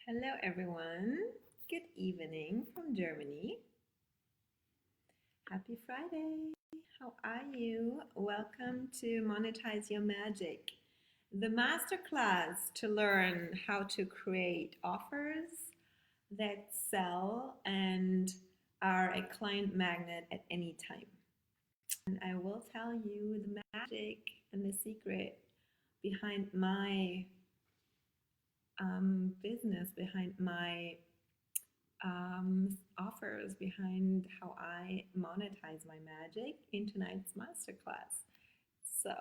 Hello, everyone. Good evening from Germany. Happy Friday. How are you? Welcome to Monetize Your Magic, the masterclass to learn how to create offers that sell and are a client magnet at any time. And I will tell you the magic and the secret behind my business, behind my offers, behind how I monetize my magic in tonight's masterclass. So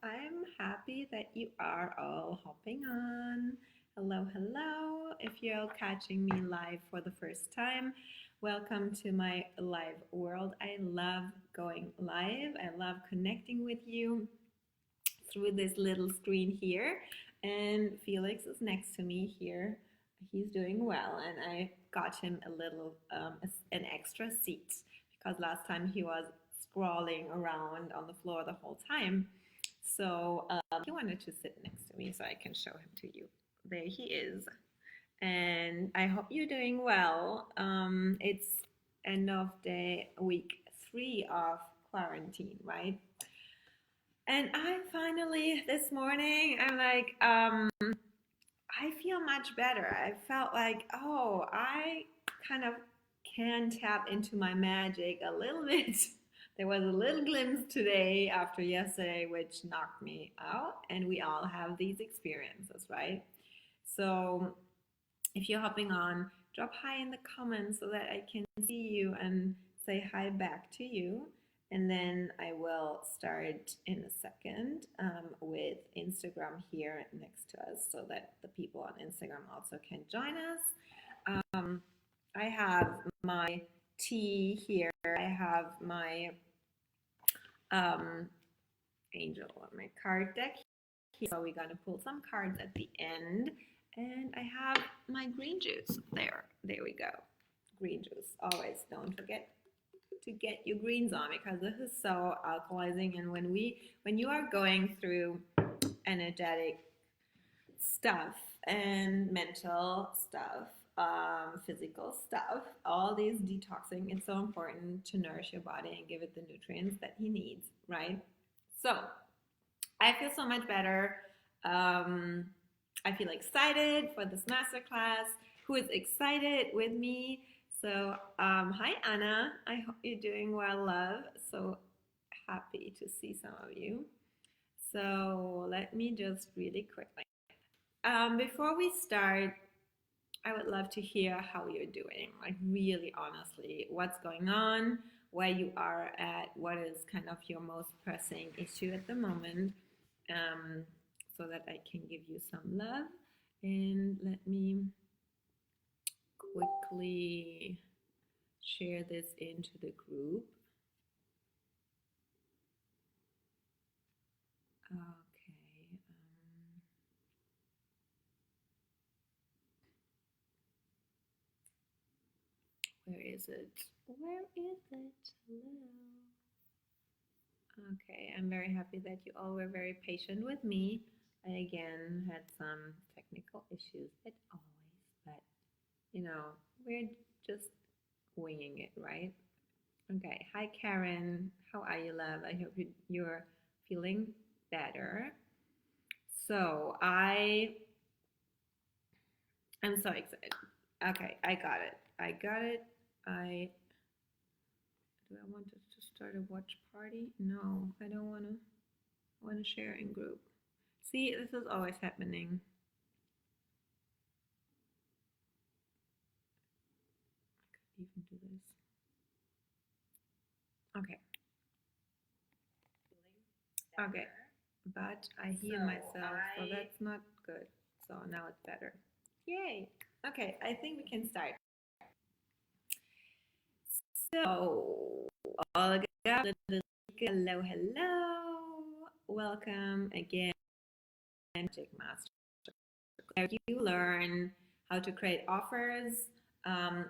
I'm happy that you are all hopping on. Hello, hello. If you're catching me live for the first time, welcome to my live world. I love going live. I love connecting with you through this little screen here. And Felix is next to me here. He's doing well, and I got him a little an extra seat because last time he was scrolling around on the floor the whole time. So he wanted to sit next to me so I can show him to you. There he is. And I hope you're doing well. It's end of day week 3 of quarantine, right? And I finally, this morning, I'm like, I feel much better. I felt like, oh, I kind of can tap into my magic a little bit. There was a little glimpse today after yesterday, which knocked me out. And we all have these experiences, right? So if you're hopping on, drop hi in the comments so that I can see you and say hi back to you. And then I will start in a second with Instagram here next to us so that the people on Instagram also can join us. I have my tea here. I have my angel on my card deck here. So we're going to pull some cards at the end. And I have my green juice there. There we go. Green juice. Always don't forget to get your greens on because this is so alkalizing. And when you are going through energetic stuff and mental stuff, physical stuff, all these detoxing, it's so important to nourish your body and give it the nutrients that he needs, right? So I feel so much better. I feel excited for this masterclass. Who is excited with me? So, hi Anna. I hope you're doing well, love. So happy to see some of you. So let me just really quickly. Before we start, I would love to hear how you're doing. Like really honestly, what's going on, where you are at, what is kind of your most pressing issue at the moment, so that I can give you some love. And let me quickly share this into the group. Okay. Where is it? Where is it? Hello. Okay, I'm very happy that you all were very patient with me. I again had some technical issues, as always, but we're just winging it, right? Okay, hi Karen, how are you, love? I hope you're feeling better. So I'm so excited. Okay, I got it. Do I want to start a watch party? No, I don't want to. I want to share in group. See, this is always happening. I could even do this. Okay. Okay, but I hear myself, so that's not good. So now it's better. Yay. Okay, I think we can start. So, Olga, hello, hello. Welcome again to Magic Masterclass, where you learn how to create offers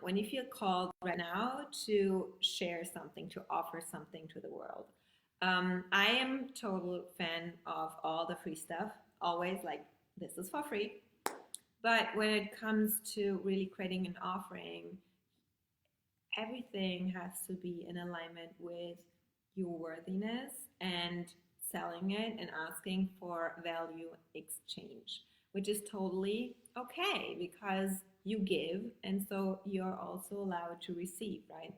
when you feel called right now to share something, to offer something to the world. I am total fan of all the free stuff. Always like, this is for free. But when it comes to really creating an offering, everything has to be in alignment with your worthiness and selling it and asking for value exchange, which is totally okay because you give and so you're also allowed to receive, right?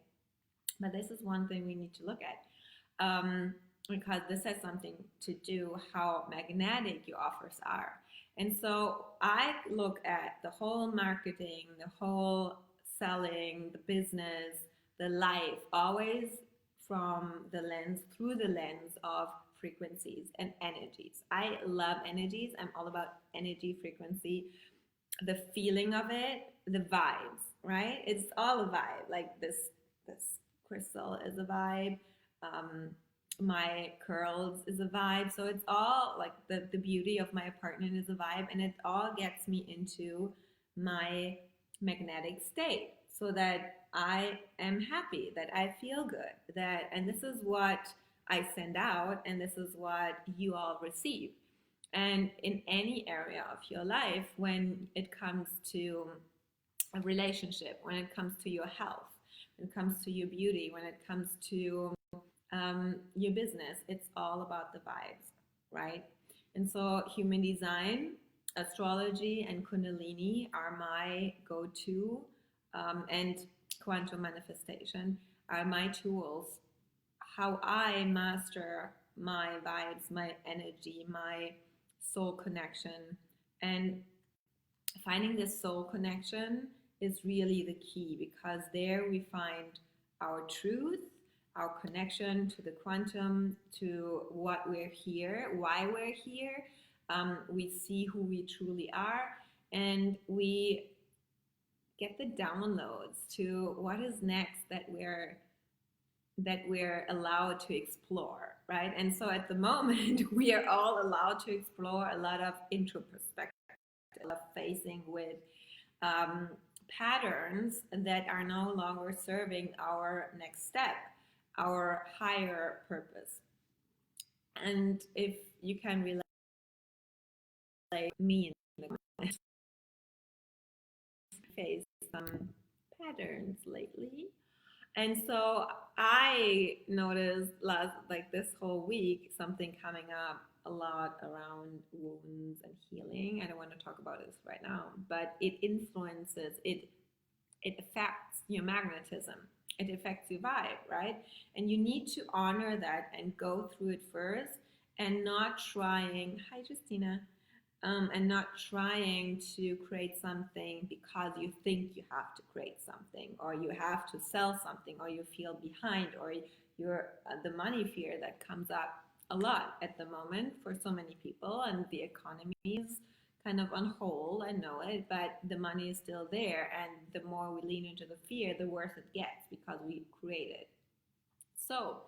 But this is one thing we need to look at, because this has something to do how magnetic your offers are. And so I look at the whole marketing, the whole selling, the business, the life, always through the lens of frequencies and energies. I love energies. I'm all about energy, frequency, the feeling of it, the vibes, right? It's all a vibe. Like this crystal is a vibe. Um, my curls is a vibe. So it's all like the beauty of my apartment is a vibe, and it all gets me into my magnetic state so that I am happy, that I feel good, and this is what I send out, and this is what you all receive. And in any area of your life, when it comes to a relationship, when it comes to your health, when it comes to your beauty, when it comes to your business, it's all about the vibes, right? And so human design, astrology, and Kundalini are my go-to, and quantum manifestation are my tools. How I master my vibes, my energy, my soul connection. And finding this soul connection is really the key, because there we find our truth, our connection to the quantum, to what we're here, why we're here. We see who we truly are, and we get the downloads to what is next that we're allowed to explore, right? And so at the moment, we are all allowed to explore a lot of introspective, facing with patterns that are no longer serving our next step, our higher purpose. And if you can relate me in the comments, face some patterns lately. And so I noticed this whole week something coming up a lot around wounds and healing. I don't want to talk about this right now, but it influences, it affects your magnetism. It affects your vibe, right? And you need to honor that and go through it first, and not trying, hi Justina, and not trying to create something because you think you have to create something, or you have to sell something, or you feel behind, or you're the money fear that comes up a lot at the moment for so many people, and the economy is kind of on hold. I know it, but the money is still there, and the more we lean into the fear, the worse it gets because we create it. So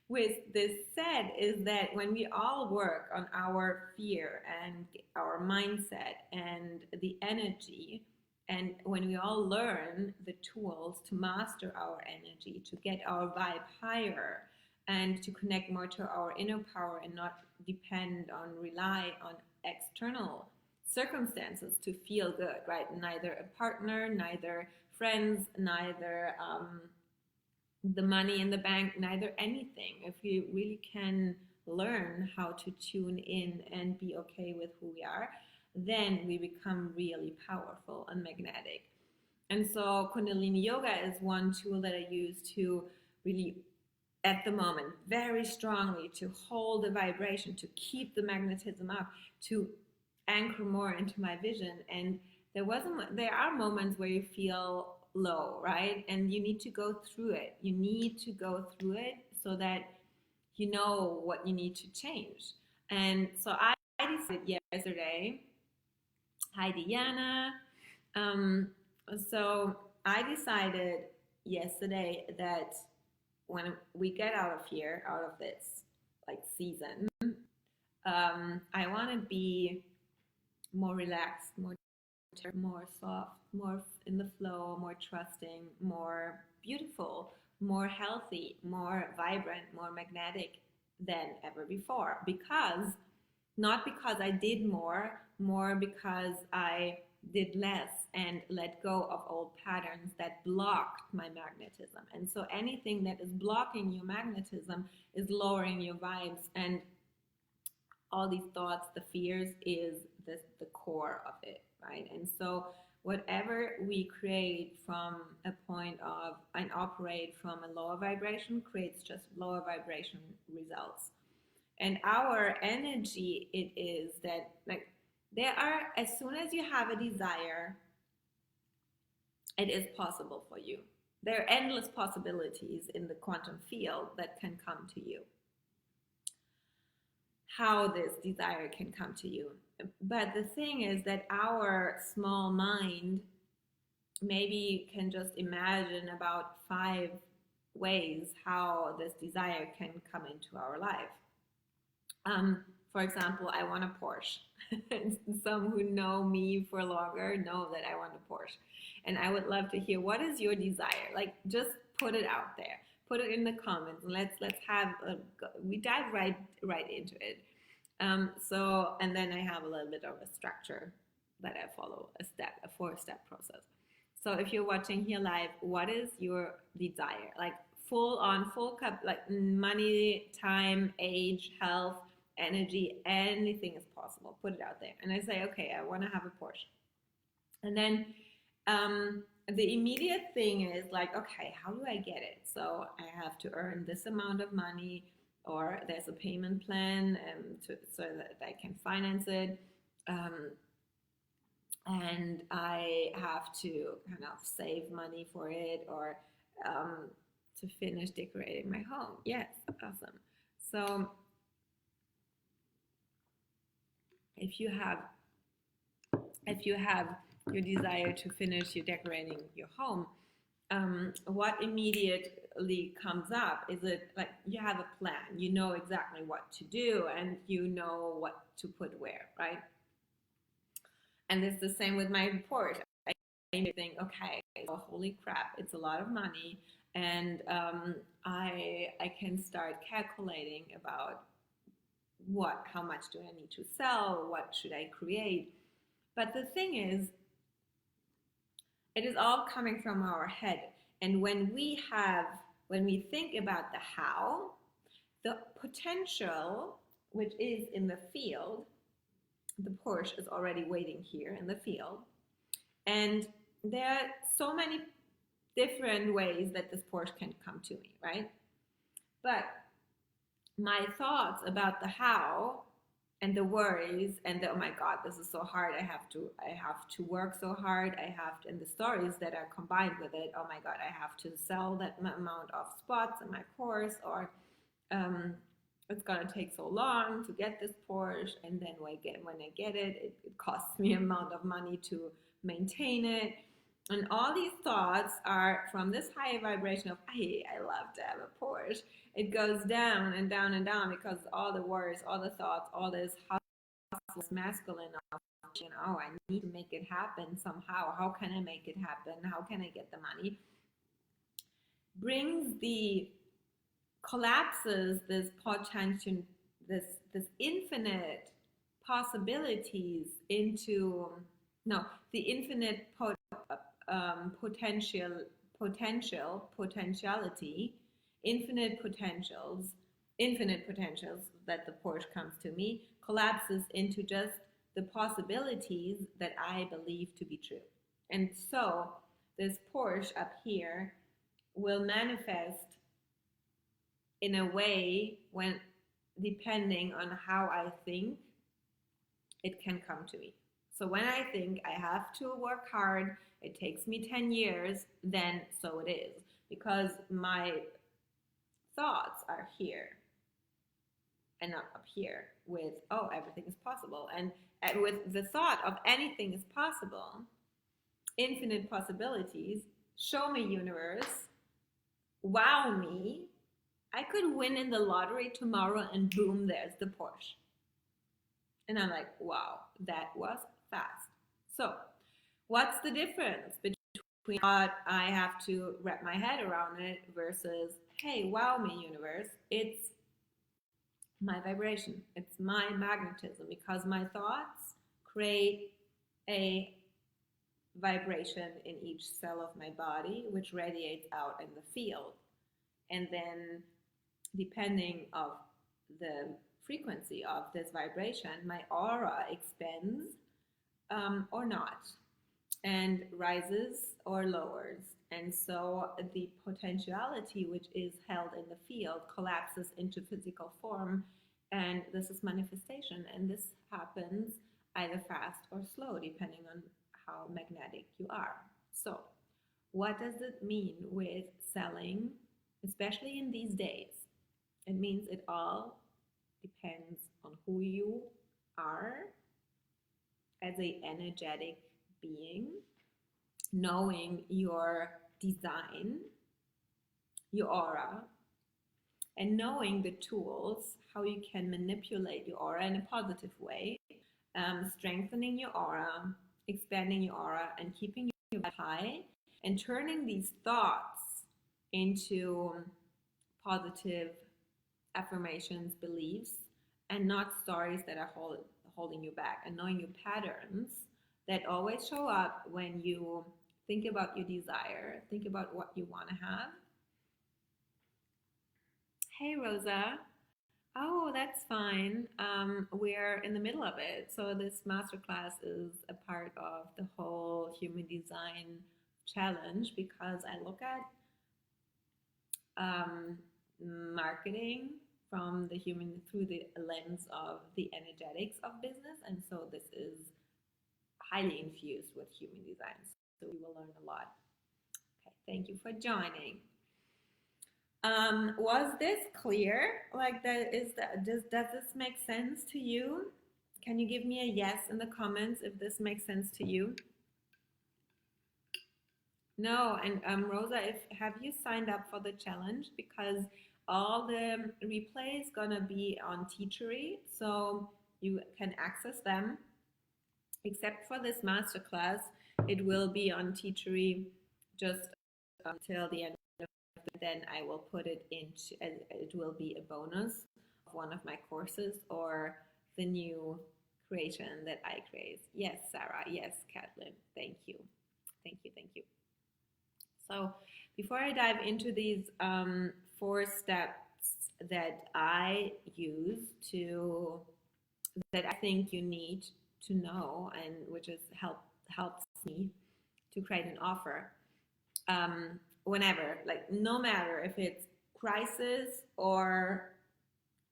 with this said, is that when we all work on our fear and our mindset and the energy, and when we all learn the tools to master our energy, to get our vibe higher, and to connect more to our inner power and not rely on external circumstances to feel good, right? Neither a partner, neither friends, neither the money in the bank, neither anything. If we really can learn how to tune in and be okay with who we are, then we become really powerful and magnetic. And so Kundalini Yoga is one tool that I use to really, at the moment, very strongly to hold the vibration, to keep the magnetism up, to anchor more into my vision. And there are moments where you feel low, right? And you need to go through it. You need to go through it so that you know what you need to change. And so I decided yesterday, hi Diana. So I decided yesterday that when we get out of here, out of this season, I want to be more relaxed, more soft, more in the flow, more trusting, more beautiful, more healthy, more vibrant, more magnetic than ever before. Not because I did more because I did less and let go of old patterns that blocked my magnetism. And so anything that is blocking your magnetism is lowering your vibes, and all these thoughts, the fears, is the core of it, right? And so whatever we create from a point of and operate from a lower vibration creates just lower vibration results. And our energy, it is that, like, there are, as soon as you have a desire, it is possible for you. There are endless possibilities in the quantum field that can come to you. How this desire can come to you. But the thing is that our small mind maybe can just imagine about 5 ways how this desire can come into our life. For example, I want a Porsche. Some who know me for longer know that I want a Porsche. And I would love to hear, what is your desire? Like, just put it out there. Put it in the comments, and let's have we dive right into it. And then I have a little bit of a structure that I follow, a 4-step process. So if you're watching here live, what is your desire? Like full cup, like money, time, age, health, energy, anything is possible. Put it out there. And I say, okay, I want to have a Porsche. And then the immediate thing is like, okay, how do I get it? So I have to earn this amount of money, or there's a payment plan so that I can finance it. And I have to kind of save money for it, or to finish decorating my home. Yes, awesome. So if you have your desire to finish your decorating your home, what immediately comes up is it like you have a plan, you know exactly what to do, and you know what to put where, right? And it's the same with my report. I think, okay, well, holy crap, it's a lot of money, and I can start calculating about how much do I need to sell, what should I create. But the thing is, it is all coming from our head. And when we think about the how, the potential, which is in the field, the Porsche is already waiting here in the field. And there are so many different ways that this Porsche can come to me, right? But my thoughts about the how and the worries and the, oh my God, this is so hard, I have to work so hard, and the stories that are combined with it, oh my God, I have to sell that amount of spots in my course, or it's gonna take so long to get this Porsche, and then when I get it, it costs me an amount of money to maintain it. And all these thoughts are from this higher vibration of, hey, I love to have a Porsche. It goes down and down and down because all the worries, all the thoughts, all this hustle, masculine, I need to make it happen somehow. How can I make it happen? How can I get the money? Collapses this potential, this infinite possibilities into, the infinite potentiality, infinite potentials that the Porsche comes to me, collapses into just the possibilities that I believe to be true. And so this Porsche up here will manifest in a way when, depending on how I think, it can come to me. So when I think I have to work hard, it takes me 10 years, then so it is. Because my thoughts are here and not up here with, oh, everything is possible. And with the thought of anything is possible, infinite possibilities, show me universe, wow me, I could win in the lottery tomorrow and boom, there's the Porsche. And I'm like, wow, that was fast. So what's the difference between what I have to wrap my head around it versus, hey, wow me universe, it's my vibration, it's my magnetism, because my thoughts create a vibration in each cell of my body, which radiates out in the field. And then depending of the frequency of this vibration, my aura expands or not, and rises or lowers. And so the potentiality which is held in the field collapses into physical form, and this is manifestation. And this happens either fast or slow, depending on how magnetic you are. So, what does it mean with selling, especially in these days? It means it all depends on who you are as an energetic being, knowing your design, your aura, and knowing the tools, how you can manipulate your aura in a positive way, strengthening your aura, expanding your aura, and keeping your vibe high, and turning these thoughts into positive affirmations, beliefs, and not stories that are holding you back, and knowing your patterns that always show up when you think about your desire, think about what you want to have. Hey, Rosa. Oh, that's fine. We're in the middle of it. So this masterclass is a part of the whole human design challenge, because I look at marketing from the human through the lens of the energetics of business, and so this is highly infused with human design. So we will learn a lot. Okay, thank you for joining. Was this clear? Like, does this make sense to you? Can you give me a yes in the comments if this makes sense to you? No, and Rosa, have you signed up for the challenge? Because all the replays gonna be on Teachery, so you can access them. Except for this masterclass, it will be on Teachery just until the end of it. Then I will put it into, it will be a bonus of one of my courses or the new creation that I create. Yes, Sarah. Yes, Kathleen. Thank you. Thank you. Thank you. So before I dive into these 4 steps that I use that I think you need to know, and which is helps me to create an offer, whenever, like, no matter if it's crisis or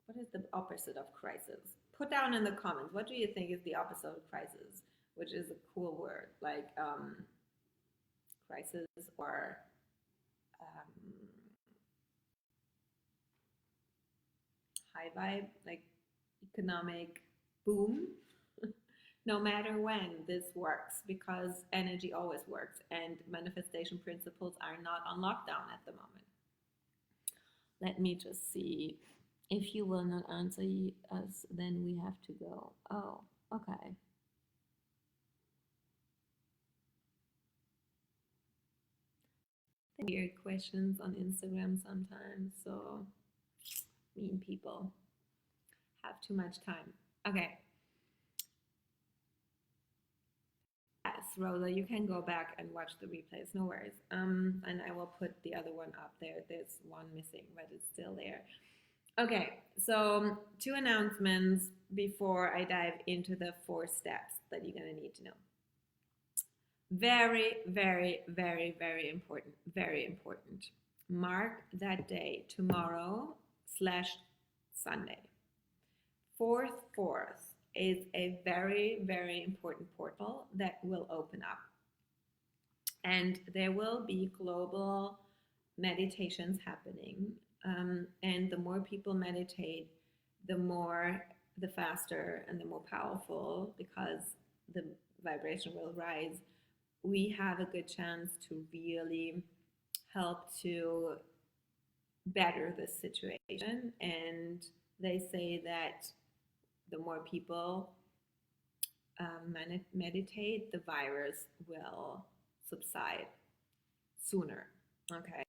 what is the opposite of crisis. Put down in the comments, what do you think is the opposite of crisis, which is a cool word, like crisis or high vibe, like economic boom. No matter when, this works, because energy always works, and manifestation principles are not on lockdown at the moment. Let me just see. If you will not answer us, then we have to go. Oh, okay. Weird questions on Instagram sometimes, so mean people have too much time. Okay. Yes, Rosa, you can go back and watch the replays, no worries. And I will put the other one up there. There's one missing, but it's still there. Okay, so 2 announcements before I dive into the 4 steps that you're gonna need to know. Very, very, very, very important. Very important. Mark that day, tomorrow/Sunday. 4/4 is a very, very important portal that will open up. And there will be global meditations happening. And the more people meditate, the faster and the more powerful, because the vibration will rise. We have a good chance to really help to better this situation. And they say that the more people meditate, the virus will subside sooner. Okay,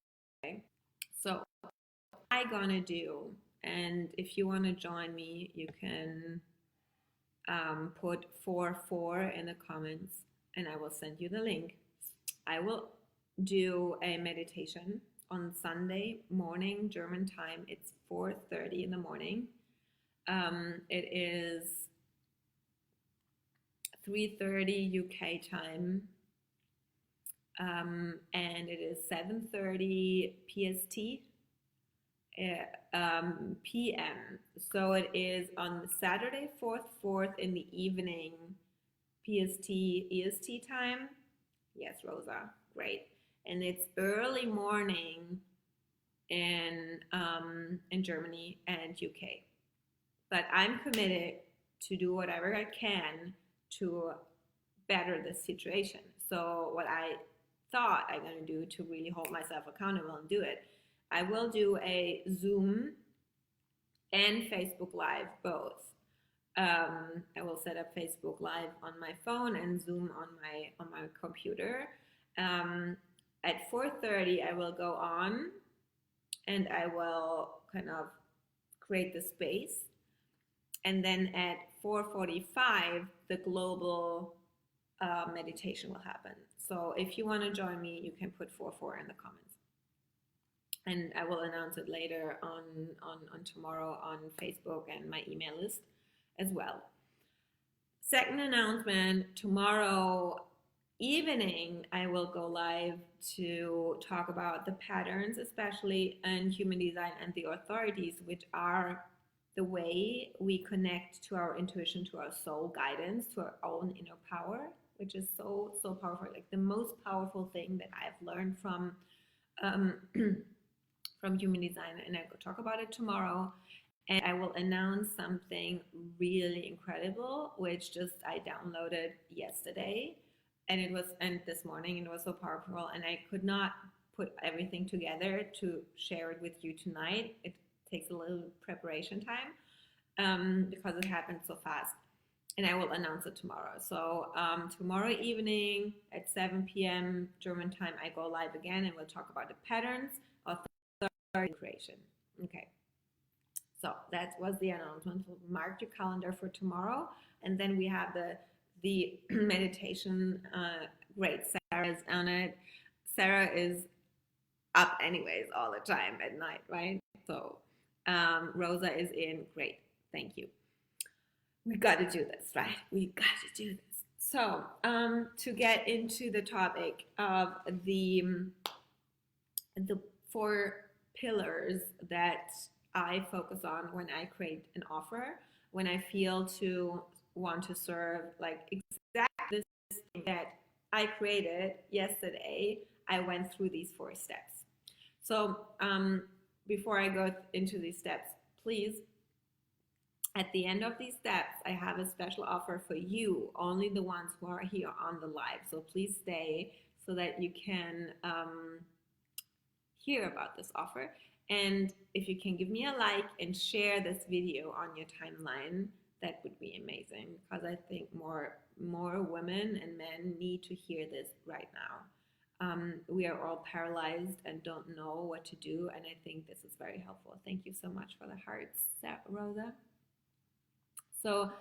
so what I'm gonna do, and if you want to join me, you can put 4/4 in the comments. and I will send you the link. I will do a meditation on Sunday morning, German time. It's 4:30 in the morning. It is 3:30 UK time, and it is 7:30 PST. PM. So it is on Saturday, 4th in the evening, PST, EST time. Yes, Rosa, great. And it's early morning in Germany and UK. But I'm committed to do whatever I can to better the situation. So what I thought I'm going to do to really hold myself accountable and do it, I will do a Zoom and Facebook Live both. I will set up Facebook Live on my phone and Zoom on my computer. At 4:30 I will go on and I will kind of create the space. And then at 4:45 the global meditation will happen. So if you want to join me, you can put 4:4 in the comments. And I will announce it later on tomorrow on Facebook and my email list as well. Second announcement, tomorrow evening I will go live to talk about the patterns, especially in human design and the authorities, which are the way we connect to our intuition, to our soul guidance, to our own inner power, which is so powerful. Like the most powerful thing that I've learned from human design, and I will talk about it tomorrow. And I will announce something really incredible, which just I downloaded yesterday, and this morning, and it was so powerful, and I could not put everything together to share it with you tonight. It takes a little preparation time because it happened so fast, and I will announce it tomorrow. So tomorrow evening at 7 p.m. German time, I go live again, and we'll talk about the patterns of creation. Okay, so that was the announcement. So mark your calendar for tomorrow, and then we have the meditation. Great, Sarah's on it. Sarah is up anyways all the time at night, right? So Rosa is in. Great, thank you. We got to do this, right? We got to do this. So to get into the topic of the 4 pillars that I focus on when I create an offer, when I feel to want to serve, like exactly this thing that I created yesterday, I went through these 4 steps. So before I go into these steps, please, at the end of these steps, I have a special offer for you, only the ones who are here on the live. So please stay so that you can hear about this offer. And if you can give me a like and share this video on your timeline, that would be amazing, because I think more women and men need to hear this right now. We are all paralyzed and don't know what to do, and I think this is very helpful. Thank you so much for the hearts, Rosa. So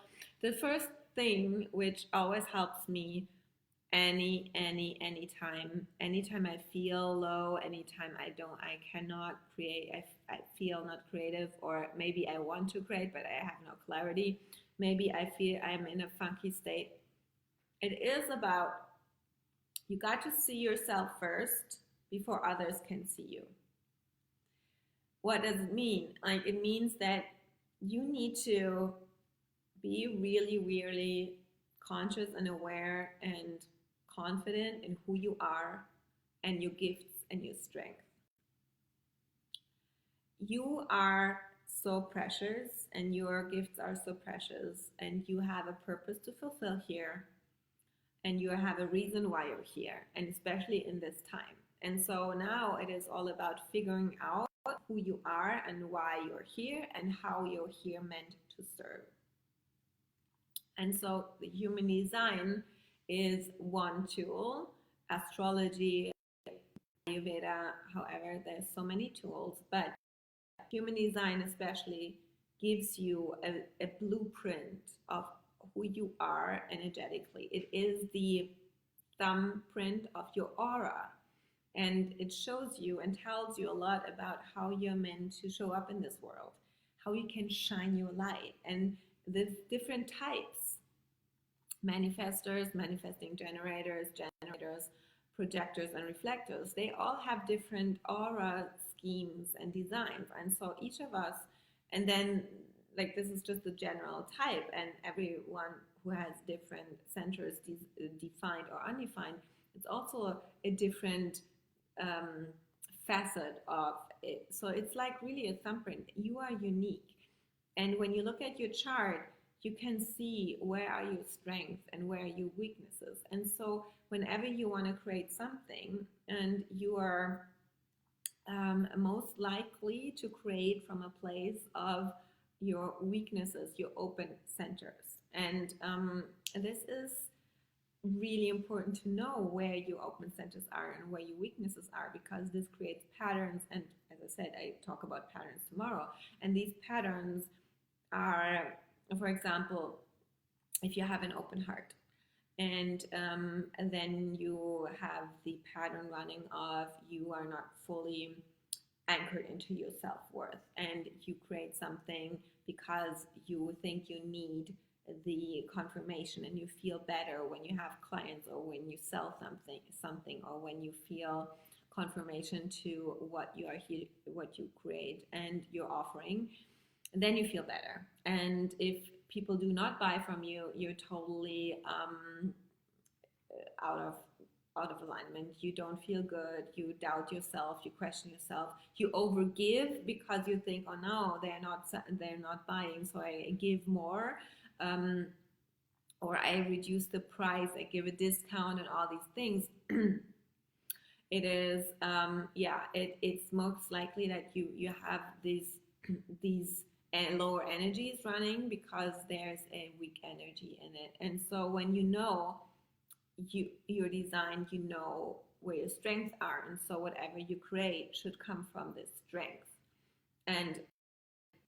the first thing which always helps me anytime I feel low, anytime I cannot create, I feel not creative, or maybe I want to create but I have no clarity, maybe I feel I'm in a funky state. It is about, you got to see yourself first before others can see you. What does it mean? Like, it means that you need to be really, really conscious and aware and confident in who you are and your gifts and your strength. You are so precious, and your gifts are so precious, and you have a purpose to fulfill here, and you have a reason why you're here, and especially in this time. And so now it is all about figuring out who you are and why you're here and how you're here meant to serve. And so the human design is one tool, astrology, Ayurveda, however, there's so many tools, but human design especially gives you a blueprint of who you are energetically. It is the thumbprint of your aura. And it shows you and tells you a lot about how you're meant to show up in this world, how you can shine your light. And the different types, manifestors, manifesting generators, projectors, and reflectors, they all have different aura schemes and designs. And so each of us, and then like this is just the general type, and everyone who has different centers defined or undefined, it's also a different facet of it. So it's like really a thumbprint. You are unique. And when you look at your chart, you can see where are your strengths and where are your weaknesses. And so whenever you want to create something, and you are most likely to create from a place of your weaknesses, your open centers. And this is really important to know where your open centers are and where your weaknesses are, because this creates patterns. And as I said, I talk about patterns tomorrow. And these patterns are, for example, if you have an open heart, and then you have the pattern running of you are not fully anchored into your self-worth, and you create something because you think you need the confirmation, and you feel better when you have clients or when you sell something, or when you feel confirmation to what you are here, what you create and you're offering, then you feel better. And if people do not buy from you, you're totally out of alignment. You don't feel good. You doubt yourself. You question yourself. You overgive because you think, oh no, they're not buying, so I give more, or I reduce the price. I give a discount and all these things. It is it's most likely that you have these lower energies running because there's a weak energy in it. And so when you know your design, you know where your strengths are, and so whatever you create should come from this strength. And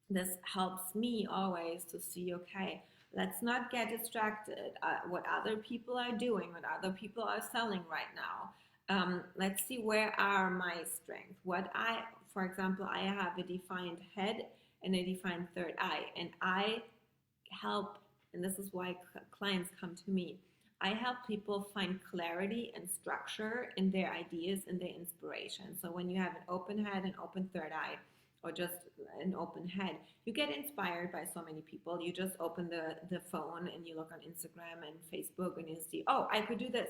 this helps me always to see, okay, let's not get distracted what other people are doing, what other people are selling right now. Let's see, where are my strengths? For example, I have a defined head and a defined third eye, and I help, and this is why clients come to me, I help people find clarity and structure in their ideas and their inspiration. So when you have an open head, an open third eye, or just an open head, you get inspired by so many people. You just open the phone and you look on Instagram and Facebook and you see, oh, I could do this,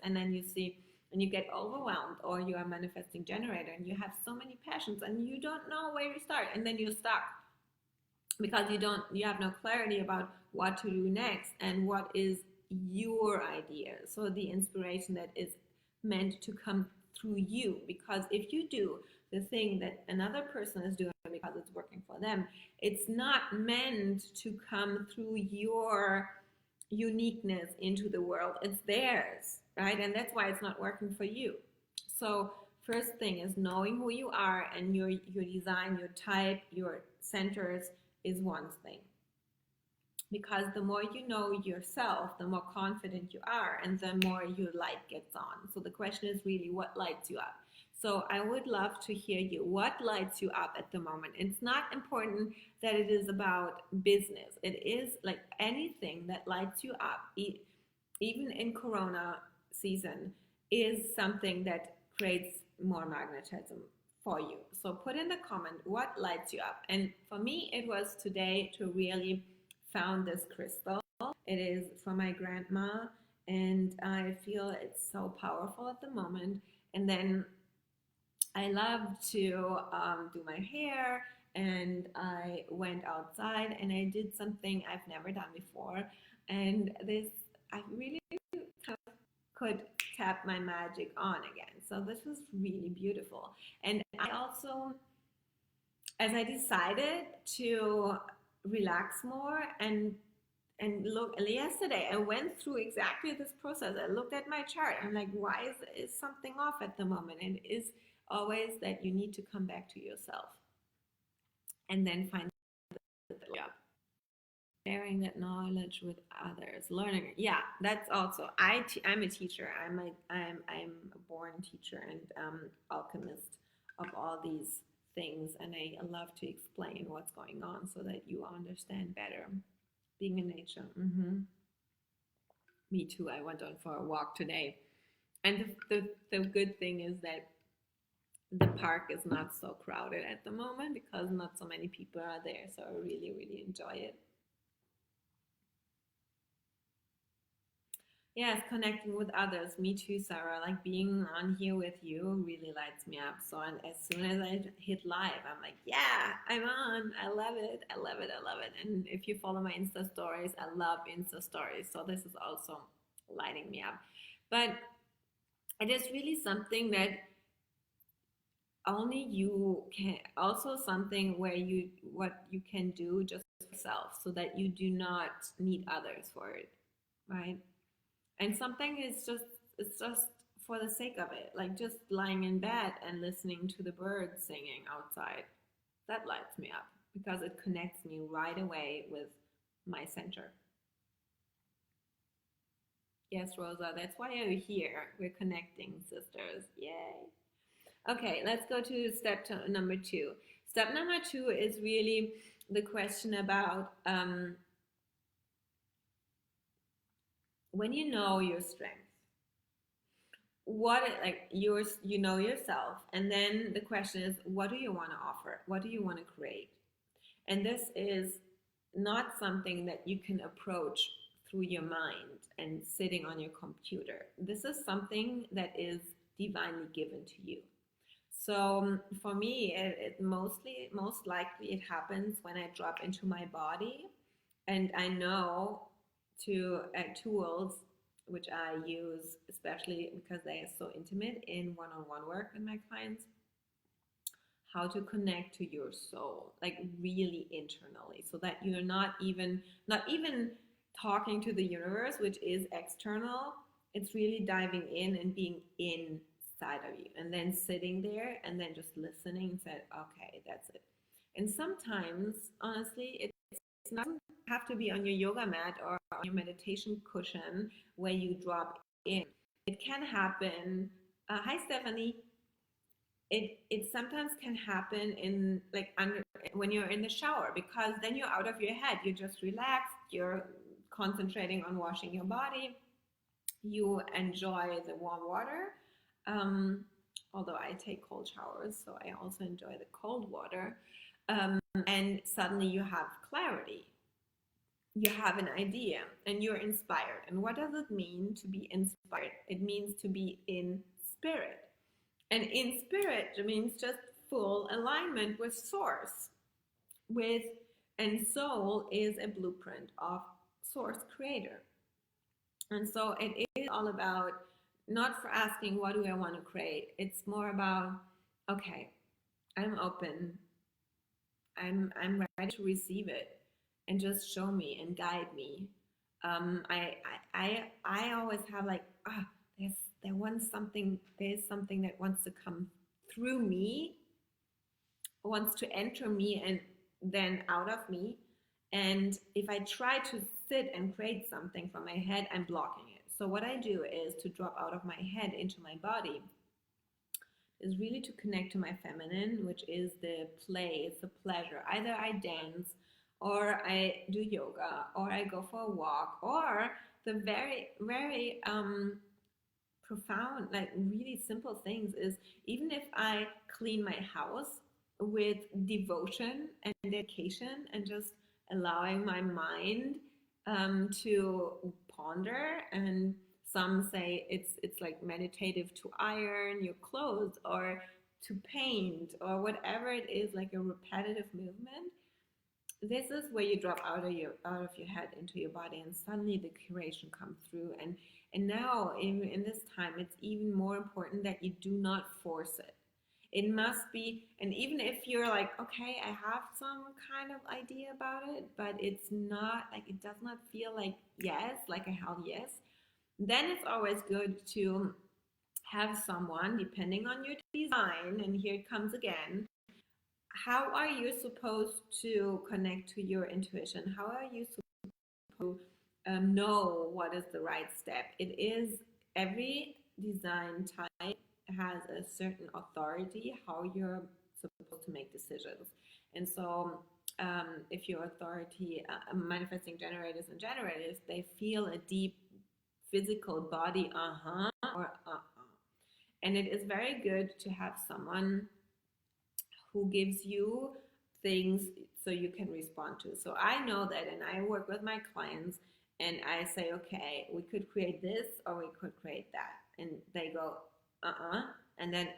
and then you see, and you get overwhelmed, or you are a manifesting generator and you have so many passions and you don't know where to start, and then you're stuck because you have no clarity about what to do next and what is your idea. So the inspiration that is meant to come through you, because if you do the thing that another person is doing because it's working for them, it's not meant to come through your uniqueness into the world. It's theirs, right? And that's why it's not working for you. So first thing is knowing who you are, and your design, your type, your centers is one thing. Because the more you know yourself, the more confident you are, and the more your light gets on. So the question is really, what lights you up? So I would love to hear you. What lights you up at the moment? It's not important that it is about business. It is like anything that lights you up, even in Corona season, is something that creates more magnetism for you. So put in the comment what lights you up. And for me, it was today to really found this crystal. It is from my grandma, and I feel it's so powerful at the moment. And then I love to do my hair, and I went outside and I did something I've never done before, and I really kind of could tap my magic on again. So this was really beautiful. And I also, as I decided to relax more and look, yesterday I went through exactly this process. I looked at my chart. I'm like, why is something off at the moment? And it is always that you need to come back to yourself and then find the job. sharing that knowledge with others, learning. Yeah, that's also. I'm a teacher. I'm a born teacher and alchemist of all these things, and I love to explain what's going on so that you understand better. Being in nature. Me too. I went on for a walk today, and the good thing is that the park is not so crowded at the moment because not so many people are there. So I really enjoy it. Yes, connecting with others. Me too, Sarah. Like being on here with you really lights me up. So and as soon as I hit live, I'm like, yeah, I'm on. I love it. I love it. I love it. And if you follow my Insta stories, I love Insta stories. So this is also lighting me up. But it is really something that only you can, also something where you, what you can do just yourself so that you do not need others for it, right? And something is just, it's just for the sake of it, like just lying in bed and listening to the birds singing outside. That lights me up because it connects me right away with my center. Yes, Rosa, that's why you're here. We're connecting, sisters. Yay. Okay, let's go to step number two. Step number two is really the question about when you know your strength, what, like yours, you know yourself, and then the question is, what do you want to offer? What do you want to create? And this is not something that you can approach through your mind and sitting on your computer. This is something that is divinely given to you. So for me, it most likely it happens when I drop into my body, and I know to tools which I use, especially because they are so intimate in one-on-one work with my clients, how to connect to your soul, like really internally, so that you're not even talking to the universe, which is external. It's really diving in and being inside of you, and then sitting there and then just listening and said, okay, that's it. And sometimes, honestly, it's not have to be on your yoga mat or on your meditation cushion where you drop in. It can happen. Hi, Stephanie. It sometimes can happen in like under when you're in the shower, because then you're out of your head. You're just relaxed. You're concentrating on washing your body. You enjoy the warm water. Um, Although I take cold showers, so I also enjoy the cold water. And suddenly you have clarity. You have an idea and you're inspired. And what does it mean to be inspired? It means to be in spirit. And in spirit, it means just full alignment with source. With and soul is a blueprint of source creator. And so it is all about not for asking what do I want to create. It's more about, okay, I'm open. I'm ready to receive it, and just show me and guide me. I always have like, there's something that wants to come through me, wants to enter me and then out of me. And if I try to sit and create something from my head, I'm blocking it. So what I do is to drop out of my head into my body, is really to connect to my feminine, which is the play, it's the pleasure. Either I dance, or I do yoga, or I go for a walk, or the very profound, like really simple things is even if I clean my house with devotion and dedication and just allowing my mind to ponder. And some say it's like meditative to iron your clothes or to paint or whatever it is, like a repetitive movement. This is where you drop out of your head into your body, and suddenly the curation comes through. And now in this time, it's even more important that you do not force it. It must be, and even if you're like, okay, I have some kind of idea about it, but it's not like, it does not feel like yes, like a hell yes, then it's always good to have someone, depending on your design, and here it comes again, how are you supposed to connect to your intuition? How are you to know what is the right step. It is every design type has a certain authority how you're supposed to make decisions. And so if your authority, manifesting generators and generators, they feel a deep physical body, or and it is very good to have someone who gives you things so you can respond to. So I know that, and I work with my clients and I say, okay, we could create this or we could create that. And they go, and then,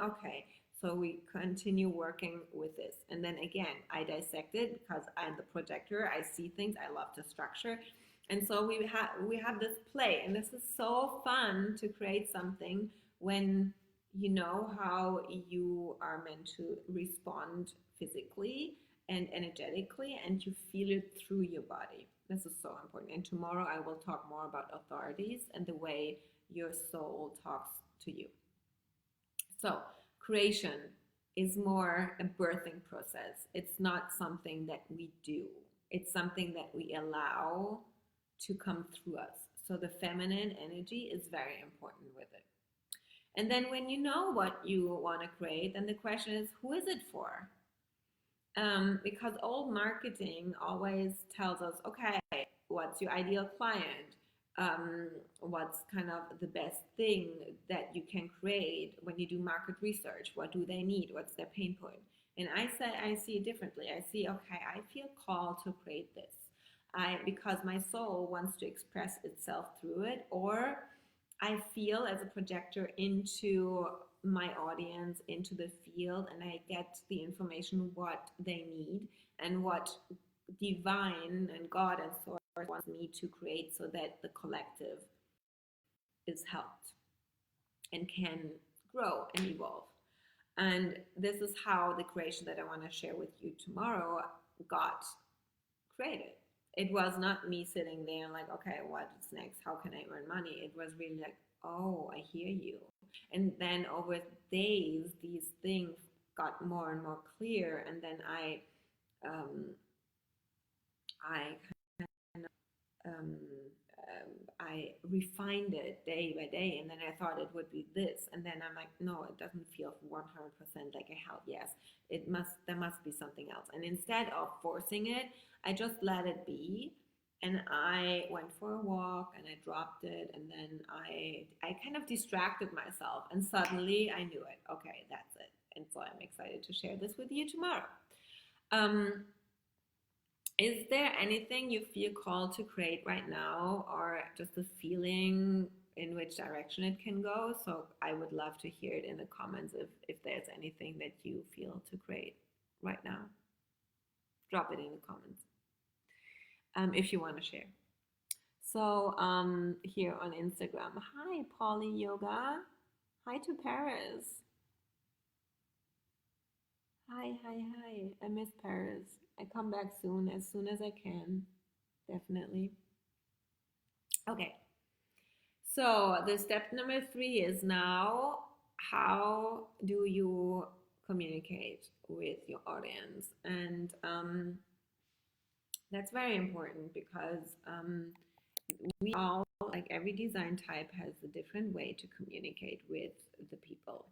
okay. So we continue working with this. And then again, I dissect it because I'm the projector. I see things. I love to structure. And so we have this play, and this is so fun to create something when you know how you are meant to respond physically and energetically, and you feel it through your body. This is so important. And tomorrow I will talk more about authorities and the way your soul talks to you. So creation is more a birthing process. It's not something that we do. It's something that we allow to come through us. So the feminine energy is very important with it. And then when you know what you want to create, then the question is, who is it for? Because old marketing always tells us, okay, what's your ideal client? What's kind of the best thing that you can create when you do market research? What do they need? What's their pain point? And I see it differently. I see, okay, I feel called to create this. Because my soul wants to express itself through it, or I feel as a projector into my audience, into the field, and I get the information what they need and what divine and God and source wants me to create so that the collective is helped and can grow and evolve. And this is how the creation that I want to share with you tomorrow got created. It was not me sitting there like, okay, what's next? How can I earn money? It was really like, oh, I hear you. And then over days, these things got more and more clear. And then I refined it day by day, and then I thought it would be this, and then I'm like, no, it doesn't feel 100% like a hell yes. There must be something else. And instead of forcing it, I just let it be, and I went for a walk and I dropped it, and then I kind of distracted myself, and suddenly I knew it. Okay, that's it. And so I'm excited to share this with you tomorrow. Is there anything you feel called to create right now, or just a feeling in which direction it can go? So I would love to hear it in the comments if there's anything that you feel to create right now. Drop it in the comments if you want to share. So here on Instagram, hi Polly Yoga, hi to Paris. Hi, I miss Paris. I come back soon as I can, definitely. Okay, so the step number 3 is now, how do you communicate with your audience? And that's very important because we all, like every design type, has a different way to communicate with the people,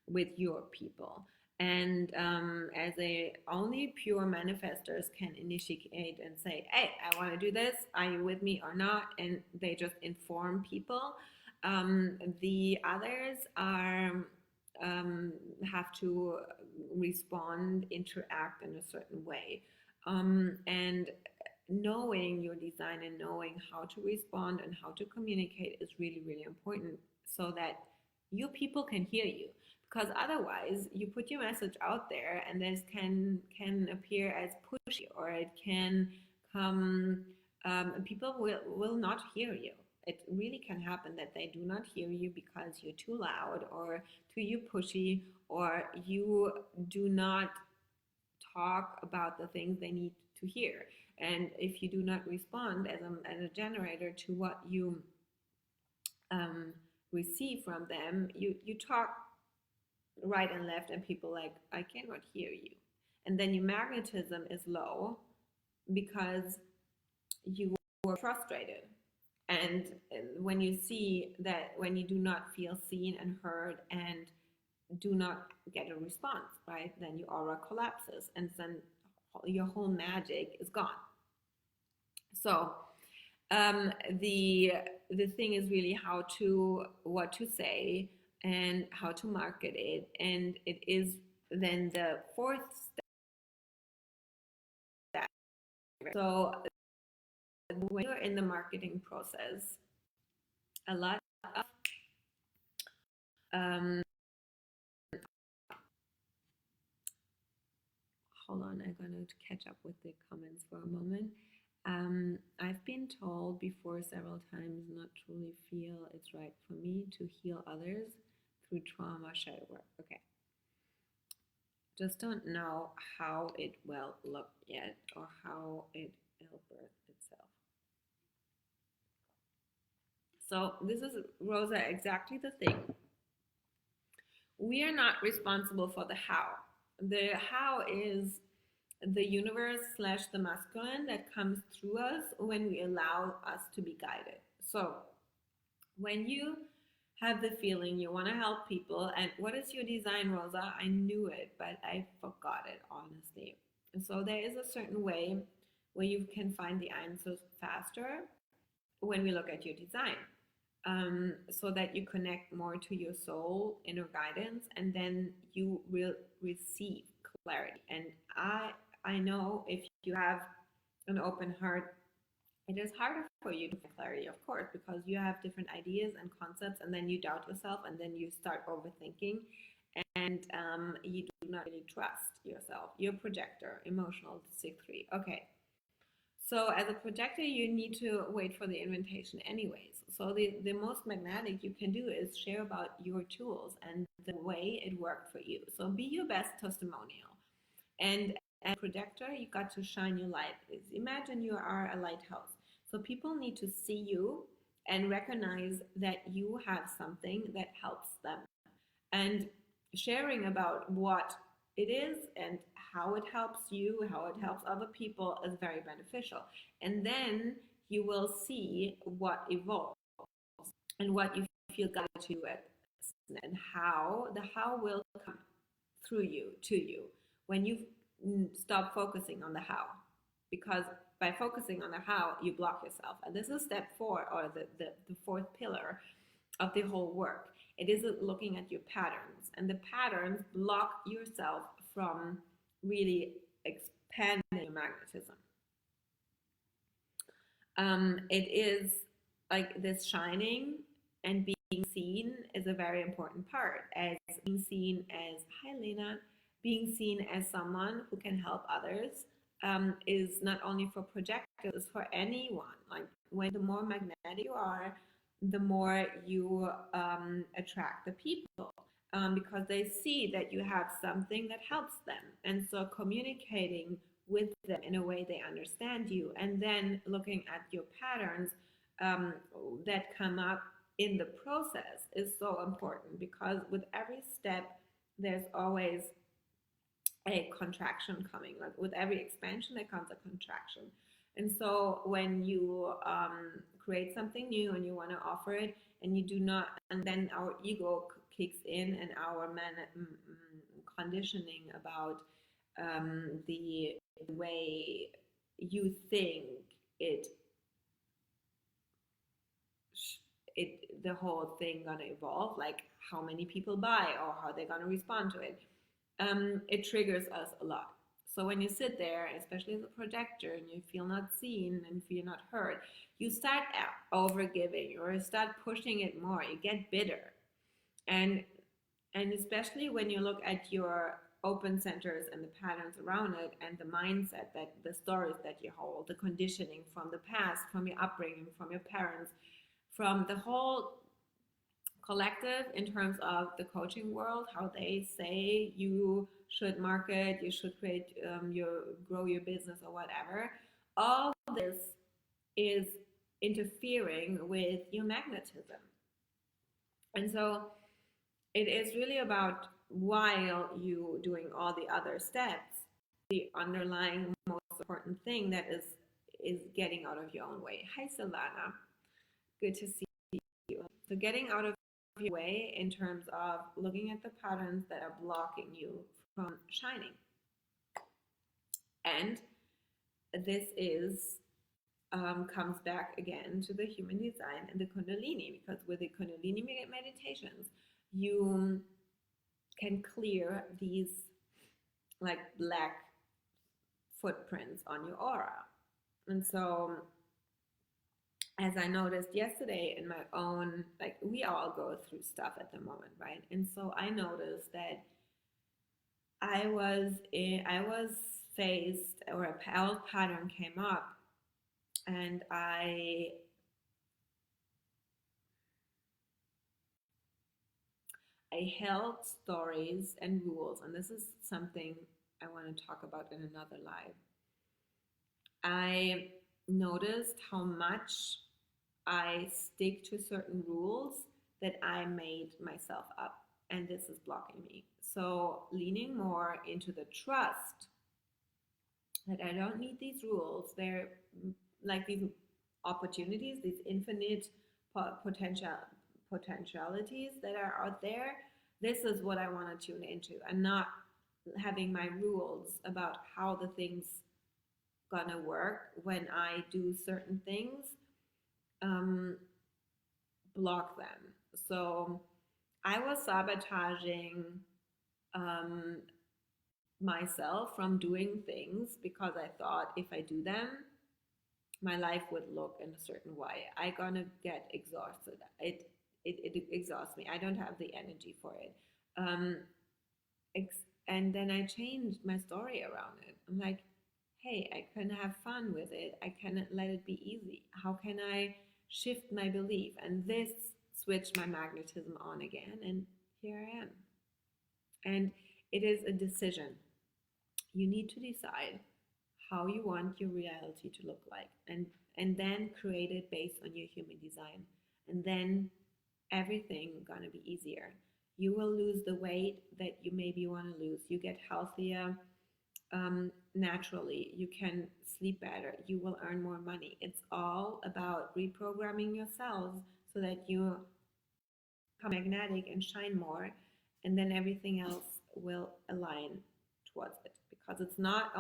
with your people. And as only pure manifestors can initiate and say, hey, I want to do this. Are you with me or not? And they just inform people. The others have to respond, interact in a certain way. And knowing your design and knowing how to respond and how to communicate is really, really important so that your people can hear you. Because otherwise, you put your message out there, and this can appear as pushy, or it can come. People will not hear you. It really can happen that they do not hear you because you're too loud, or too pushy, or you do not talk about the things they need to hear. And if you do not respond as a generator to what you receive from them, you talk right and left, and people like, I cannot hear you. And then your magnetism is low because you were frustrated. And when you see that, when you do not feel seen and heard and do not get a response, right, then your aura collapses and then your whole magic is gone. So the thing is really what to say and how to market it, and it is then the fourth step. So when you're in the marketing process, a lot of hold on, I'm going to catch up with the comments for a moment. I've been told before several times not truly feel it's right for me to heal others through trauma shadow work. Okay. Just don't know how it will look yet or how it will birth itself. So this is, Rosa, exactly the thing. We are not responsible for the how. The how is the universe / the masculine that comes through us when we allow us to be guided. So when you have the feeling you want to help people, and what is your design, Rosa? I knew it, but I forgot it, honestly. And so there is a certain way where you can find the answers faster when we look at your design. So that you connect more to your soul, inner guidance, and then you will receive clarity. And I know if you have an open heart, it is harder for you to find clarity, of course, because you have different ideas and concepts, and then you doubt yourself, and then you start overthinking, and you do not really trust yourself. You're a projector, emotional, 6-3. Okay. So as a projector, you need to wait for the invitation anyways. So the most magnetic you can do is share about your tools and the way it worked for you. So be your best testimonial. And as a projector, you got to shine your light. Imagine you are a lighthouse. So people need to see you and recognize that you have something that helps them. And sharing about what it is and how it helps you, how it helps other people is very beneficial. And then you will see what evolves and what you feel guided to it, and how the how will come through you to you when you stop focusing on the how. Because by focusing on the how, you block yourself. And this is step 4, or the fourth pillar of the whole work. It is looking at your patterns, and the patterns block yourself from really expanding your magnetism. It is like this shining and being seen is a very important part, as being seen as, hi Lena, being seen as someone who can help others is not only for projectors, it's for anyone. Like, when the more magnetic you are, the more you attract the people, because they see that you have something that helps them. And so communicating with them in a way they understand you, and then looking at your patterns that come up in the process is so important, because with every step there's always a contraction coming. Like with every expansion there comes a contraction. And so when you create something new and you want to offer it, and you do not, and then our ego kicks in, and our conditioning about the way you think the whole thing gonna evolve, like how many people buy or how they're gonna respond to it. It triggers us a lot. So when you sit there, especially as a projector, and you feel not seen and feel not heard, you start overgiving or start pushing it more. You get bitter. And especially when you look at your open centers and the patterns around it, and the mindset, that the stories that you hold, the conditioning from the past, from your upbringing, from your parents, from the whole collective in terms of the coaching world, how they say you should market, you should create grow your business or whatever. All this is interfering with your magnetism. And so it is really about, while you doing all the other steps, the underlying most important thing that is is getting out of your own way. Hi, Solana. Good to see you. So getting out of your way in terms of looking at the patterns that are blocking you from shining. And this is comes back again to the human design and the Kundalini, because with the Kundalini meditations, you can clear these like black footprints on your aura. And so, as I noticed yesterday in my own, like we all go through stuff at the moment, right? And so I noticed that I was faced, or a old pattern came up, and I held stories and rules, and this is something I want to talk about in another live. I noticed how much I stick to certain rules that I made myself up, and this is blocking me. So leaning more into the trust that I don't need these rules. They're like these opportunities, these infinite potentialities that are out there. This is what I want to tune into, and not having my rules about how the things gonna work when I do certain things, block them. So I was sabotaging myself from doing things because I thought if I do them, my life would look in a certain way. I gonna get exhausted. It exhausts me. I don't have the energy for it. And then I changed my story around it. I'm like, hey, I can have fun with it. I cannot let it be easy. How can I shift my belief? And this switched my magnetism on again, and here I am. And it is a decision. You need to decide how you want your reality to look like, and then create it based on your human design. And then everything gonna be easier. You will lose the weight that you maybe want to lose. You get healthier naturally. You can sleep better. You will earn more money. It's all about reprogramming yourselves so that you become magnetic and shine more, and then everything else will align towards it. Because it's not,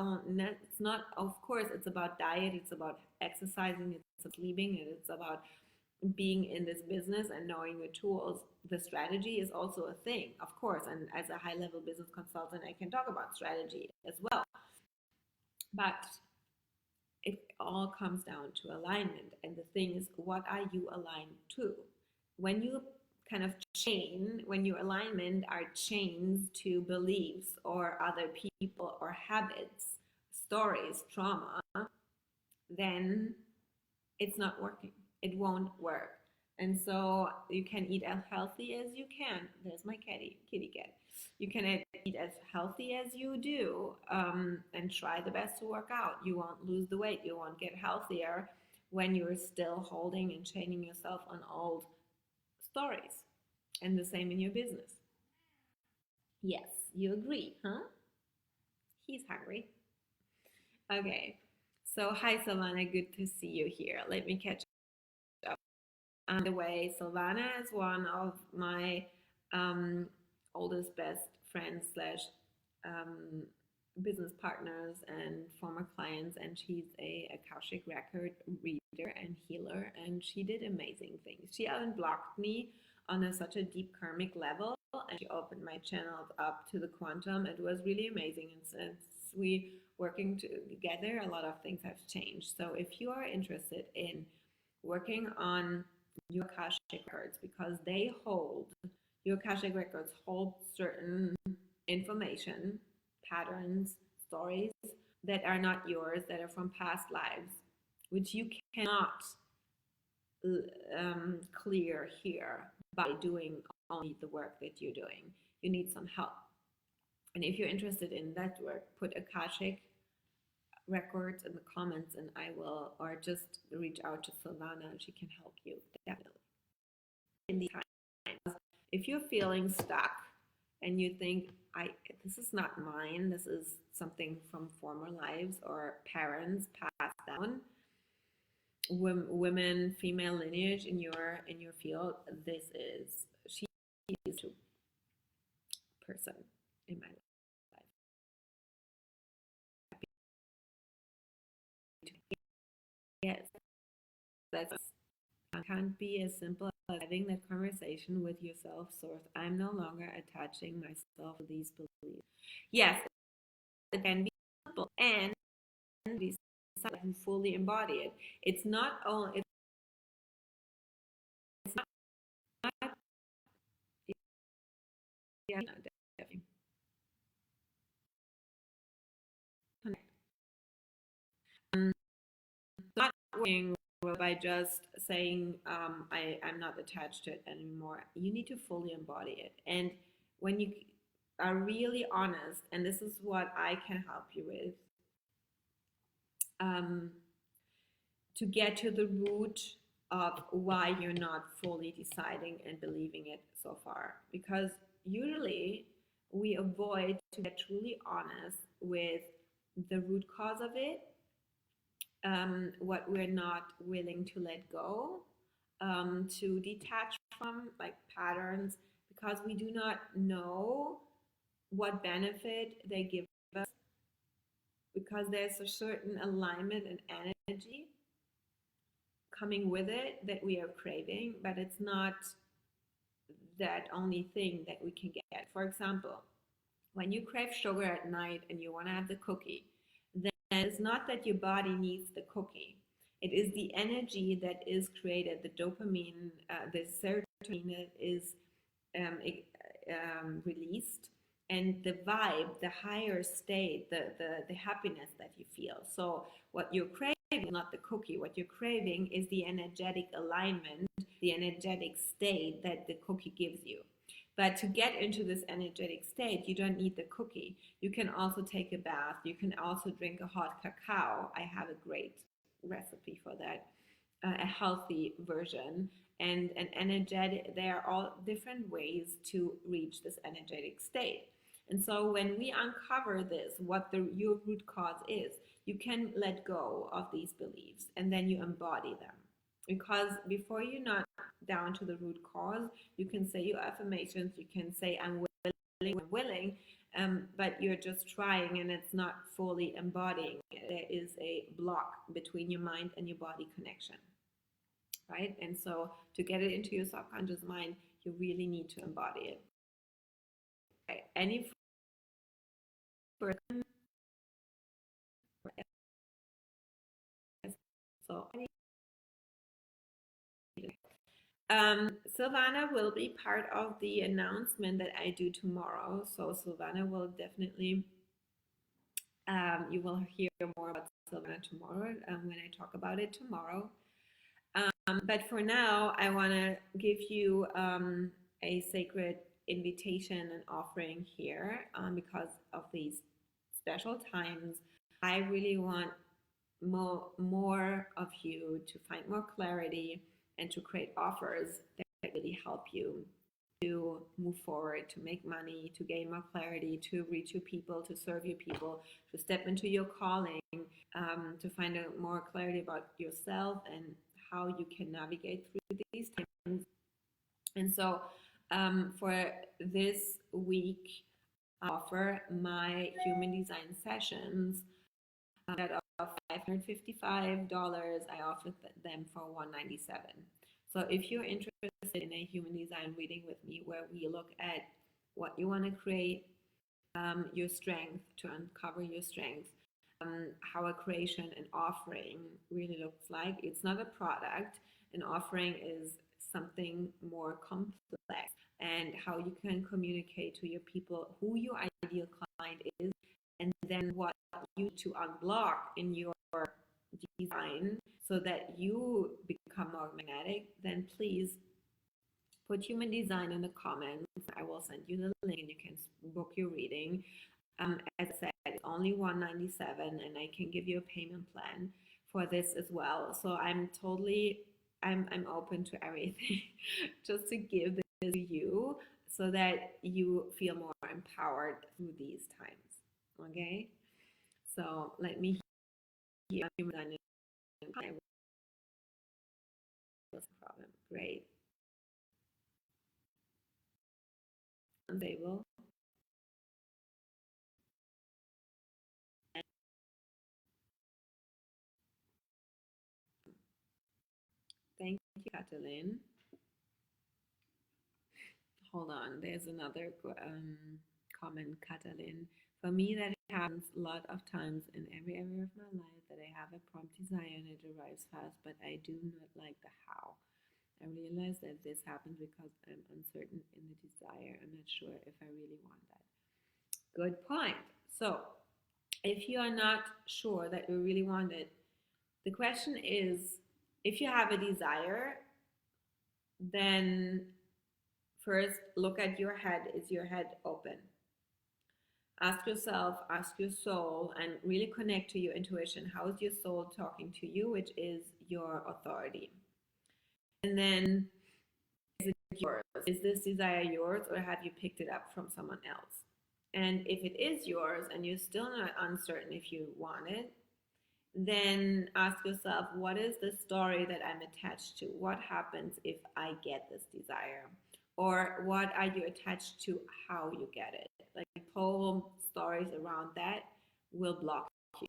of course, it's about diet, it's about exercising, it's about sleeping, and it's about being in this business and knowing the tools. The strategy is also a thing, of course, and as a high-level business consultant, I can talk about strategy as well. But it all comes down to alignment, and the thing is, what are you aligned to? When you kind of when your alignment are chains to beliefs or other people or habits, stories, trauma, then it's not working. It won't work. And so you can eat as healthy as you can. There's my kitty cat. You can eat as healthy as you do, and try the best to work out. You won't lose the weight. You won't get healthier when you're still holding and chaining yourself on old stories. And the same in your business. Yes, you agree, huh? He's hungry. Okay. So hi, Silvana. Good to see you here. Let me catch up. On the way, Silvana is one of my oldest best friends slash business partners and former clients, and she's a Akashic record reader and healer, and she did amazing things. She unblocked me on such a deep karmic level, and she opened my channels up to the quantum. It was really amazing, and since we working together, a lot of things have changed. So if you are interested in working on your Akashic records, because they hold, your Akashic records hold certain information, patterns, stories that are not yours, that are from past lives, which you cannot clear here by doing only the work that you're doing. You need some help. And if you're interested in that work, put Akashic records in the comments, and I will, or just reach out to Silvana and she can help you, definitely. In these times, if you're feeling stuck and you think, this is not mine, this is something from former lives or parents passed down, women, female lineage in your field, this is she is a person in my life. Yes, that's can't be as simple as having that conversation with yourself. Source, I'm no longer attaching myself to these beliefs. Yes, it can be simple and be fully embody it. It's not only it's not yeah, definitely. Not working by just saying I'm not attached to it anymore. You need to fully embody it. And when you are really honest, and this is what I can help you with, um, to get to the root of why you're not fully deciding and believing it so far. Because usually we avoid to get truly honest with the root cause of it, what we're not willing to let go, to detach from, like patterns, because we do not know what benefit they give us, because there's a certain alignment and energy coming with it that we are craving, but it's not that only thing that we can get. For example, when you crave sugar at night and you want to have the cookie, then it's not that your body needs the cookie. It is the energy that is created, the dopamine, the serotonin that is um, released, and the vibe, the higher state, the happiness that you feel. So what you're craving is not the cookie. What you're craving is the energetic alignment, the energetic state that the cookie gives you. But to get into this energetic state, you don't need the cookie. You can also take a bath. You can also drink a hot cacao. I have a great recipe for that, a healthy version. And an energetic, there are all different ways to reach this energetic state. And so when we uncover this, what your root cause is, you can let go of these beliefs and then you embody them. Because before you're not down to the root cause, you can say your affirmations, you can say I'm willing, but you're just trying and it's not fully embodying. There is a block between your mind and your body connection, right? And so to get it into your subconscious mind, you really need to embody it. Okay. Any person, so Silvana will be part of the announcement that I do tomorrow. So Silvana will definitely, you will hear more about Silvana tomorrow when I talk about it tomorrow. But for now, I want to give you a sacred invitation and offering here, because of these special times. I really want more of you to find more clarity and to create offers that really help you to move forward, to make money, to gain more clarity, to reach your people, to serve your people, to step into your calling, to find out more clarity about yourself and how you can navigate through these times. And so for this week, I offer my human design sessions that are $555. I offer them for $197. So if you're interested in a human design reading with me, where we look at what you want to create, your strength, to uncover your strength, how a creation and offering really looks like. It's not a product. An offering is something more complex, and how you can communicate to your people who your ideal client is, and then what you to unblock in your design so that you become more magnetic. Then please put human design in the comments. I will send you the link and you can book your reading. As I said, it's only $197, and I can give you a payment plan for this as well. So I'm open to everything just to give this to you so that you feel more empowered through these times. Okay, so let me hear Great. Unstable. Thank you, Catalin. Hold on, there's another comment, Catalin. For me, that happens a lot of times in every area of my life that I have a prompt desire and it arrives fast, but I do not like the how. I realize that this happens because I'm uncertain in the desire. I'm not sure if I really want that. Good point. So, if you are not sure that you really want it, the question is, if you have a desire, then first look at your head. Is your head open? Ask yourself, ask your soul, and really connect to your intuition. How is your soul talking to you, which is your authority? And then, is it yours? Is this desire yours, or have you picked it up from someone else? And if it is yours and you're still not uncertain if you want it, then ask yourself, what is the story that I'm attached to? What happens if I get this desire? Or what are you attached to how you get it? Like whole stories around that will block you.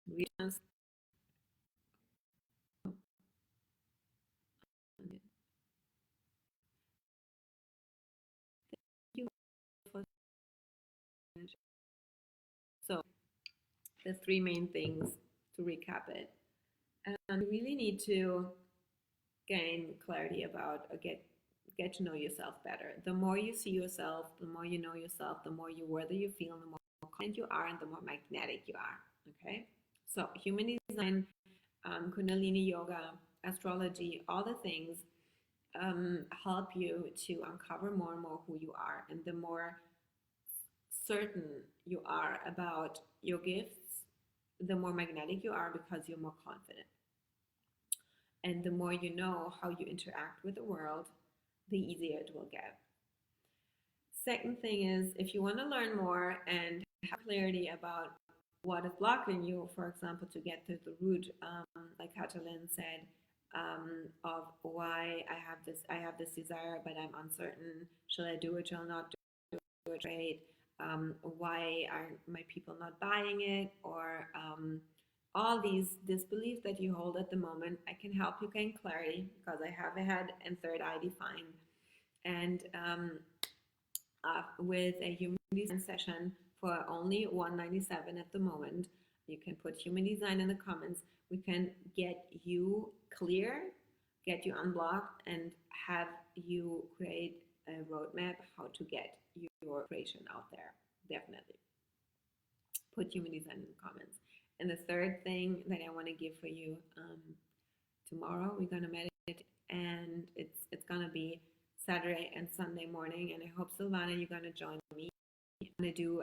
Reasons. So the three main things to recap it. You really need to gain clarity about or get to know yourself better. The more you see yourself, the more you know yourself, the more worthy you feel, the more confident you are, and the more magnetic you are. Okay? So human design, Kundalini yoga, astrology, all the things help you to uncover more and more who you are. And the more certain you are about your gifts, the more magnetic you are because you're more confident. And the more you know how you interact with the world, the easier it will get. Second thing is, if you want to learn more and have clarity about what is blocking you, for example, to get to the root, like Catalin said, of why I have this desire, but I'm uncertain. Shall I do it? Shall I not do it? Right? Why are my people not buying it? Or all these disbeliefs that you hold at the moment, I can help you gain clarity because I have a head and third eye defined. And with a human design session for only $197 at the moment, you can put human design in the comments. We can get you clear, get you unblocked, and have you create a roadmap how to get your creation out there. Definitely. Put human design in the comments. And the third thing that I want to give for you, tomorrow we're going to meditate, and it's going to be Saturday and Sunday morning, and I hope, Silvana, you're going to join me. I'm going to do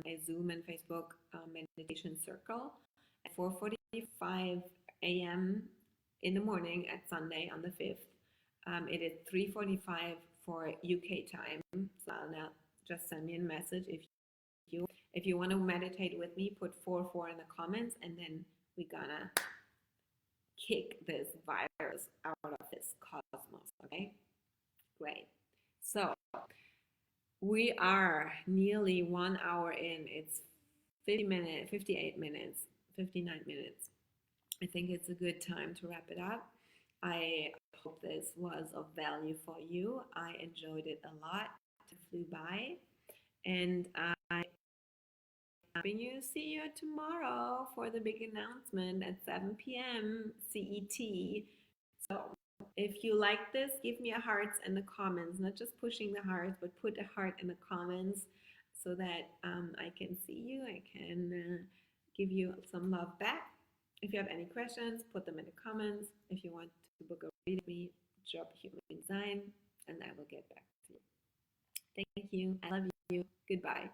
a Zoom and Facebook meditation circle at 4:45 a.m. in the morning at Sunday on the 5th. It is 3:45 for UK time. So now just send me a message if you want to meditate with me. Put 4 in the comments, and then we're gonna kick this virus out of this cosmos. Okay, great. So we are nearly 1 hour in. It's 58 minutes, 59 minutes. I think it's a good time to wrap it up. I hope this was of value for you. I enjoyed it a lot. It flew by, and I see you tomorrow for the big announcement at 7 p.m. CET. So if you like this, give me a heart in the comments, not just pushing the hearts, but put a heart in the comments so that I can see you. I can give you some love back. If you have any questions, put them in the comments. If you want to book a reading with me, drop human design, and I will get back to you. Thank you. I love you. Goodbye.